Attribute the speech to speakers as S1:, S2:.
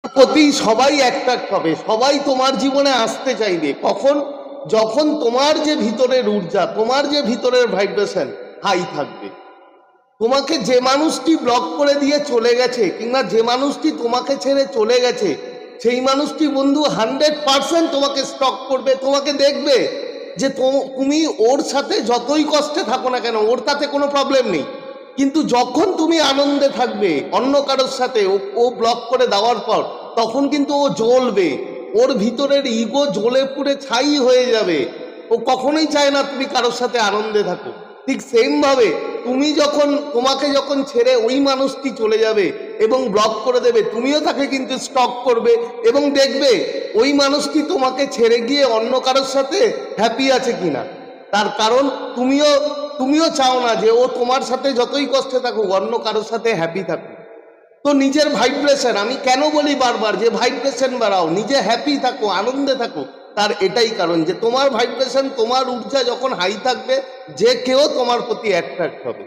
S1: প্রতি সবাই অ্যাট্রাক্ট হবে, সবাই তোমার জীবনে আসতে চাইবে। কখন? যখন তোমার যে ভিতরের ঊর্জা, তোমার যে ভিতরের ভাইব্রেশন হাই থাকবে। তোমাকে যে মানুষটি ব্লক করে দিয়ে চলে গেছে, কিংবা যে মানুষটি তোমাকে ছেড়ে চলে গেছে, সেই মানুষটি বন্ধু 100% তোমাকে স্টক করবে, তোমাকে দেখবে যে তুমি ওর সাথে যতই কষ্টে থাকো না কেন, ওর তাতে কোনো প্রবলেম নেই। কিন্তু যখন তুমি আনন্দে থাকবে অন্য কারোর সাথে, ও ব্লক করে দেওয়ার পর, তখন কিন্তু ও জ্বলবে, ওর ভিতরের ইগো জ্বলে পুড়ে ছাই হয়ে যাবে। ও কখনোই চায় না তুমি কারোর সাথে আনন্দে থাকো। ঠিক সেম ভাবে তোমাকে যখন ছেড়ে ওই মানুষটি চলে যাবে এবং ব্লক করে দেবে, তুমিও তাকে কিন্তু স্টক করবে এবং দেখবে ওই মানুষটি তোমাকে ছেড়ে গিয়ে অন্য কারোর সাথে হ্যাপি আছে কিনা। তার কারণ তুমিও চাও না যে ও তোমার সাথে যতই কষ্টে থাকুক অন্য কারোর সাথে হ্যাপি থাকুক। তো নিজের ভাইব্রেশন, আমি কেন বলি বারবার যে ভাইব্রেশন বাড়াও, নিজে হ্যাপি থাকো, আনন্দে থাকো, তার এটাই কারণ যে তোমার ভাইব্রেশন, তোমার ঊর্জা যখন হাই থাকবে, যে কেউ তোমার প্রতি অ্যাট্রাক্ট হবে।